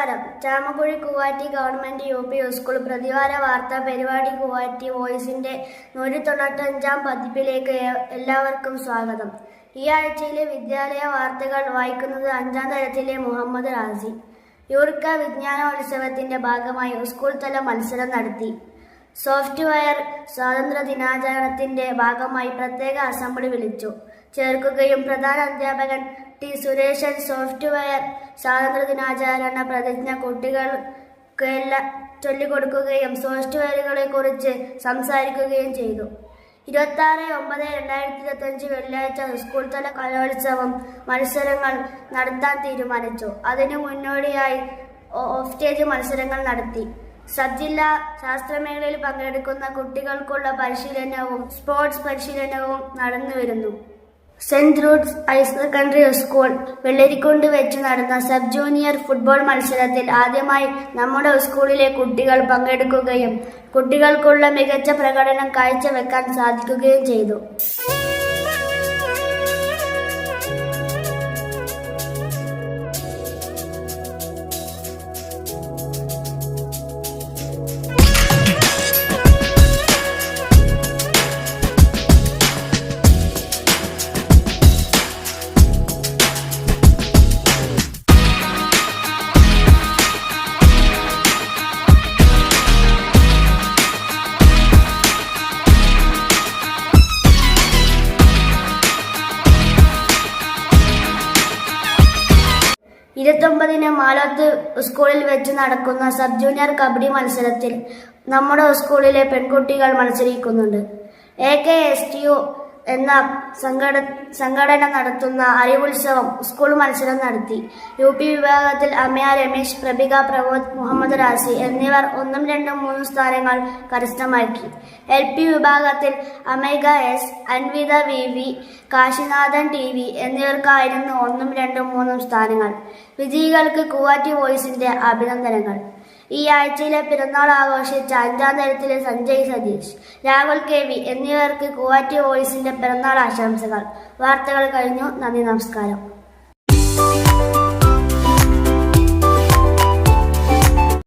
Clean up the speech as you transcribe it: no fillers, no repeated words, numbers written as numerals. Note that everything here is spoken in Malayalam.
നമസ്കാരം. ചാമക്കുഴി കൂവാറ്റി ഗവൺമെന്റ് UP സ്കൂൾ പ്രതിവാര വാർത്താ പരിപാടി കൂവാറ്റി വോയിസിന്റെ 195-ാം പതിപ്പിലേക്ക് എല്ലാവർക്കും സ്വാഗതം. ഈ ആഴ്ചയിലെ വിദ്യാലയ വാർത്തകൾ വായിക്കുന്നത് 5-ാം തരത്തിലെ മുഹമ്മദ് റാസി. യൂർക്ക വിജ്ഞാനോത്സവത്തിന്റെ ഭാഗമായി സ്കൂൾ തല മത്സരം നടത്തി. സോഫ്റ്റ്വെയർ സ്വാതന്ത്ര്യ ദിനാചരണത്തിന്റെ ഭാഗമായി പ്രത്യേക അസംബ്ലി വിളിച്ചു ചേർക്കുകയും പ്രധാന അധ്യാപകൻ ടി സുരേഷൻ സോഫ്റ്റ്വെയർ സ്വാതന്ത്ര്യ ദിനാചരണ പ്രതിജ്ഞ കുട്ടികൾക്കെല്ലാം ചൊല്ലിക്കൊടുക്കുകയും സോഫ്റ്റ്വെയറുകളെ കുറിച്ച് സംസാരിക്കുകയും ചെയ്തു. 26/9/2025 വെള്ളിയാഴ്ച സ്കൂൾ തല കലോത്സവം മത്സരങ്ങൾ നടത്താൻ തീരുമാനിച്ചു. അതിനു മുന്നോടിയായി ഓഫ് സ്റ്റേജ് മത്സരങ്ങൾ നടത്തി. സബ് ജില്ലാ ശാസ്ത്രമേളയിൽ പങ്കെടുക്കുന്ന കുട്ടികൾക്കുള്ള പരിശീലനവും സ്പോർട്സ് പരിശീലനവും നടന്നുവരുന്നു. Saint Roots higher secondary school Vellarikundu വെച്ച് നടന്ന സബ് ജൂനിയർ ഫുട്ബോൾ മത്സരത്തിൽ ആദ്യമായി നമ്മുടെ സ്കൂളിലെ കുട്ടികൾ പങ്കെടുക്കുകയും കുട്ടികൾക്കുള്ള മികച്ച പ്രകടനം കാഴ്ചവെക്കാൻ സാധിക്കുകയും ചെയ്തു. മാലോത്ത് സ്കൂളിൽ വെച്ച് നടക്കുന്ന സബ് ജൂനിയർ കബഡി മത്സരത്തിൽ നമ്മുടെ സ്കൂളിലെ പെൺകുട്ടികൾ മത്സരിക്കുന്നുണ്ട്. AKSTU എന്ന സംഘടന നടത്തുന്ന അറിവുത്സവം സ്കൂൾ മത്സരം നടത്തി. UP വിഭാഗത്തിൽ അമയ രമേശ്, പ്രഭിക പ്രമോദ്, മുഹമ്മദ് റാസി എന്നിവർ 1, 2, 3 സ്ഥാനങ്ങൾ കരസ്ഥമാക്കി. LP വിഭാഗത്തിൽ അമൈക S, Anvitha VV, Kashinathan TV എന്നിവർക്കായിരുന്നു 1, 2, 3 സ്ഥാനങ്ങൾ. വിജയികൾക്ക് കൂവാറ്റി വോയിസിന്റെ അഭിനന്ദനങ്ങൾ. ഈ ആഴ്ചയിലെ പിറന്നാൾ ആഘോഷിച്ച 5-ാം തരത്തിലെ സഞ്ജയ് സതീഷ്, രാഹുൽ KV എന്നിവർക്ക് കൂവാറ്റി വോയിസിന്റെ പിറന്നാൾ ആശംസകൾ. വാർത്തകൾ കഴിഞ്ഞു. നന്ദി, നമസ്കാരം.